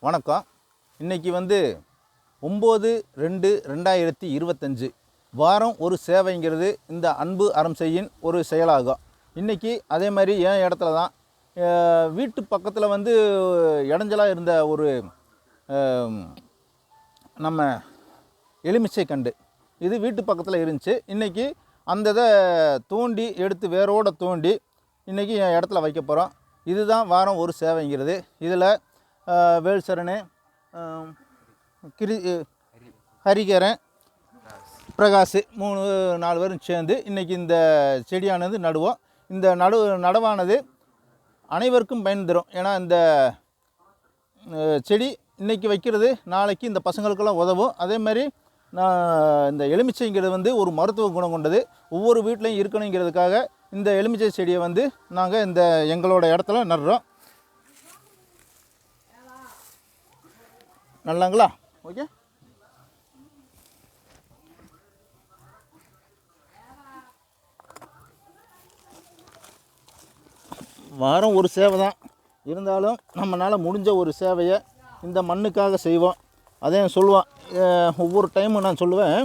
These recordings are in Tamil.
வணக்கம். இன்றைக்கி 9/2/2025 வாரம் ஒரு சேவைங்கிறது இந்த அன்பு அறம் செய்யின் ஒரு செயலாகும். இன்றைக்கி அதே மாதிரி என் இடத்துல தான் வீட்டு பக்கத்தில் இடைஞ்சலாக இருந்த ஒரு நம்ம எலுமிச்சை கண்டு இது வீட்டு பக்கத்தில் இருந்துச்சு. இன்றைக்கி அந்த இதை தோண்டி எடுத்து வேரோடு தோண்டி இன்றைக்கி என் இடத்துல வைக்க போகிறோம். இதுதான் வாரம் ஒரு சேவைங்கிறது. இதில் வேல்சரணு, ஹரிகரன், பிரகாஷ் 3-4 பேரும் சேர்ந்து இன்றைக்கி இந்த செடியானது நடுவோம். இந்த நடவானது அனைவருக்கும் பயன் தரும். ஏன்னா இந்த செடி இன்றைக்கி வைக்கிறது நாளைக்கு இந்த பசங்களுக்கெல்லாம் உதவும். அதே மாதிரி இந்த எலுமிச்சைங்கிறது ஒரு மருத்துவ குணம் கொண்டது. ஒவ்வொரு வீட்லையும் இருக்கணுங்கிறதுக்காக இந்த எலுமிச்சை செடியை நாங்கள் இந்த எங்களோட இடத்துல நடுறோம். நல்லாங்களா? ஓகே. வாரம் ஒரு சேவை தான் இருந்தாலும் நம்மளால் முடிஞ்ச ஒரு சேவையை இந்த மண்ணுக்காக செய்வோம். அதே சொல்லுவான், ஒவ்வொரு டைமும் நான் சொல்லுவேன்,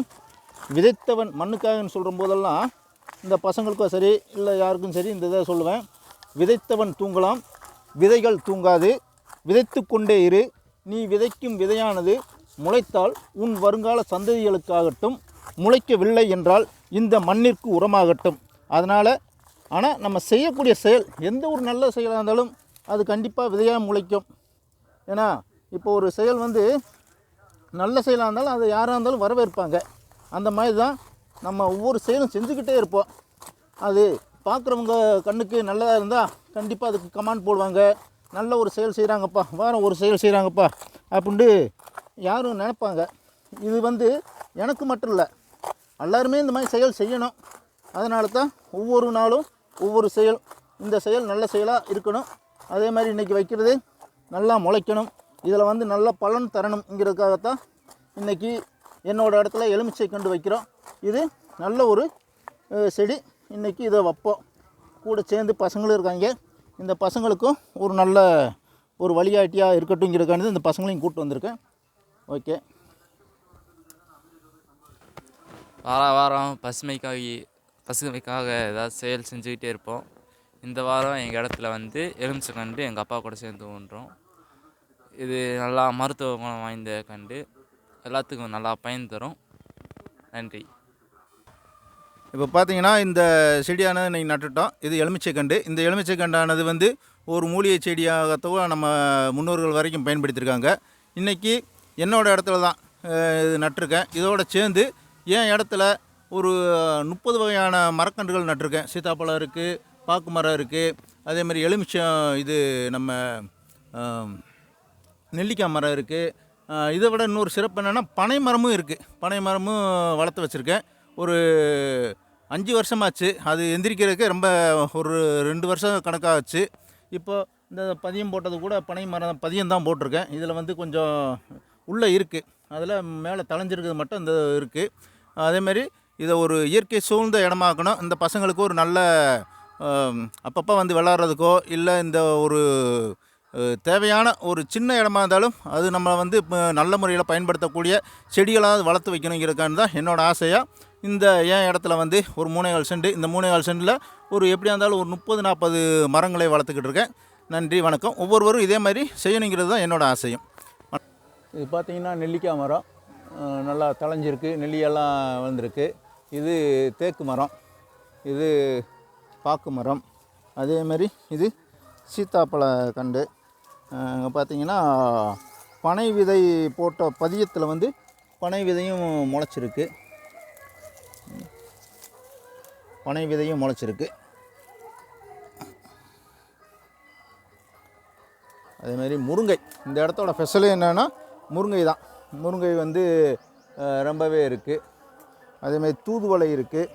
விதைத்தவன் மண்ணுக்காகன்னு சொல்கிற போதெல்லாம் இந்த பசங்களுக்கும் சரி இல்லை யாருக்கும் சரி இந்த இதை சொல்லுவேன். விதைத்தவன் தூங்கலாம், விதைகள் தூங்காது, விதைத்து கொண்டே இரு. நீ விதைக்கும் விதையானது முளைத்தால் உன் வருங்கால சந்ததிகளுக்காகட்டும், முளைக்கவில்லை என்றால் இந்த மண்ணிற்கு உரமாகட்டும். அதனால் ஆனால் நம்ம செய்யக்கூடிய செயல் எந்த ஒரு நல்ல செயலாக இருந்தாலும் அது கண்டிப்பாக விதையாக முளைக்கும். ஏன்னா இப்போ ஒரு செயல் நல்ல செயலாக இருந்தாலும் அதை யாராக இருந்தாலும் வரவேற்பாங்க. அந்த மாதிரி தான் நம்ம ஒவ்வொரு செயலும் செஞ்சுக்கிட்டே இருப்போம். அது பார்க்குறவங்க கண்ணுக்கு நல்லதாக இருந்தால் கண்டிப்பாக அதுக்கு கமெண்ட் போடுவாங்க, நல்ல ஒரு செயல் செய்கிறாங்கப்பா, வாரம் ஒரு செயல் செய்கிறாங்கப்பா அப்படின்ட்டு யாரும் நினைப்பாங்க. இது எனக்கு மட்டும் இல்லை, எல்லாருமே இந்த மாதிரி செயல் செய்யணும். அதனால தான் ஒவ்வொரு நாளும் ஒவ்வொரு செயல், இந்த செயல் நல்ல செயலாக இருக்கணும். அதே மாதிரி இன்றைக்கி வைக்கிறது நல்லா முளைக்கணும், இதில் நல்ல பலன் தரணுங்கிறதுக்காகத்தான் இன்றைக்கி என்னோடய இடத்துல எலுமிச்சை கண்டு வைக்கிறோம். இது நல்ல ஒரு செடி. இன்றைக்கி இதை வைப்போம். கூட சேர்ந்து பசங்களும் இருக்காங்க. இந்த பசங்களுக்கும் ஒரு நல்ல ஒரு வழிகாட்டியாக இருக்கட்டும்ங்கிறதுக்கானது இந்த பசங்களையும் கூப்பிட்டு வந்திருக்கேன். ஓகே. வாரம் பசுமைக்காக ஏதாவது செயல் செஞ்சுக்கிட்டே இருப்போம். இந்த வாரம் எங்கள் இடத்துல எலுமிச்சை கண்டு எங்கள் அப்பா கூட சேர்ந்து ஊன்றோம். இது நல்லா மருத்துவ குணம் வாய்ந்த கண்டு, எல்லாத்துக்கும் நல்லா பயன் தரும். நன்றி. இப்போ பார்த்தீங்கன்னா இந்த செடியானது இன்றைக்கி நட்டுட்டோம். இது எலுமிச்சை கண்டு. இந்த எலுமிச்சை கண்டானது ஒரு மூலிகை செடியாகத்தான் நம்ம முன்னோர்கள் வரைக்கும் பயன்படுத்தியிருக்காங்க. இன்றைக்கி என்னோடய இடத்துல தான் இது நட்டிருக்கேன். இதோடு சேர்ந்து என் இடத்துல ஒரு 30 வகையான மரக்கன்றுகள் நட்டிருக்கேன். சீத்தாப்பழம் இருக்குது, பாக்கு மரம் இருக்குது, அதேமாதிரி எலுமிச்சம், இது நம்ம நெல்லிக்காய் மரம் இருக்குது. இதை விட இன்னொரு சிறப்பு என்னென்னா பனை மரமும் இருக்குது. பனை மரமும் வளர்த்து வச்சுருக்கேன். ஒரு 5 வருஷமாச்சு. அது எந்திரிக்கிறதுக்கு ரொம்ப ஒரு 2 வருஷம் கணக்காகச்சு. இப்போ இந்த பதியம் போட்டது கூட பனை மரம் பதியம் தான் போட்டிருக்கேன். இதில் கொஞ்சம் உள்ளே இருக்குது, அதில் மேலே தளைஞ்சிருக்கிறது மட்டும் இந்த இருக்குது. அதேமாதிரி இதை ஒரு இயற்கை சூழ்ந்த இடமாக்கணும். இந்த பசங்களுக்கு ஒரு நல்ல அப்பப்போ விளாட்றதுக்கோ இல்லை இந்த ஒரு தேவையான ஒரு சின்ன இடமா இருந்தாலும் அது நம்ம நல்ல முறையில் பயன்படுத்தக்கூடிய செடிகளாக வளர்த்து வைக்கணுங்கிறதுக்கான தான் என்னோடய ஆசையாக இந்த என் இடத்துல ஒரு 3.25 சென்ட், இந்த 3.25 சென்டில் ஒரு எப்படியா இருந்தாலும் ஒரு 30-40 மரங்களை வளர்த்துக்கிட்டு இருக்கேன். நன்றி, வணக்கம். ஒவ்வொருவரும் இதே மாதிரி செய்யணுங்கிறது தான் என்னோடய ஆசையும். இது பார்த்திங்கன்னா நெல்லிக்காய் மரம் நல்லா தளைஞ்சிருக்கு, நெல்லியெல்லாம் வந்திருக்கு. இது தேக்கு மரம், இது பாக்கு மரம், அதேமாதிரி இது சீத்தாப்பழ கண்டு. பார்த்திங்கன்னா பனை விதை போட்ட பதியத்தில் பனை விதையும் முளைச்சிருக்கு. பனை விதையும் முளைச்சிருக்கு. அதேமாதிரி முருங்கை, இந்த இடத்தோட ஸ்பெஷலே என்னென்னா முருங்கை தான். முருங்கை ரொம்பவே இருக்குது. அதேமாதிரி தூதுவளை இருக்குது,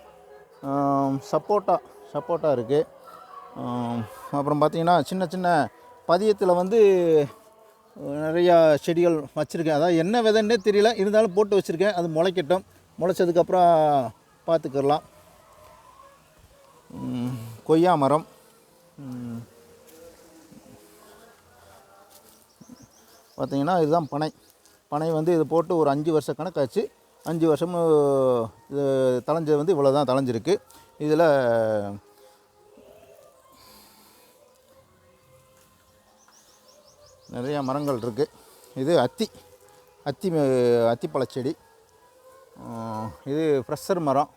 சப்போட்டா இருக்குது. அப்புறம் பார்த்திங்கன்னா சின்ன சின்ன பதியத்தில் நிறையா செடிகள் வச்சுருக்கேன். அதாவது என்ன விதைன்னே தெரியல, இருந்தாலும் போட்டு வச்சுருக்கேன். அது முளைக்கட்டும், முளைச்சதுக்கப்புறம் பார்த்துக்கலாம். கொய்யா மரம், பார்த்தீங்கன்னா இதுதான் பனை. பனை வந்து இது போட்டு ஒரு 5 வருஷ கணக்காச்சு. 5 வருஷமும் இது தளைஞ்சது வந்து இவ்வளோ தான் தளைஞ்சிருக்கு. இதில் நிறையா மரங்கள் இருக்குது. இது அத்திப்பழச்செடி. இது ஃப்ரெஷர் மரம்.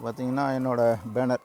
பார்த்திங்கன்னா என்னோடய பேனர்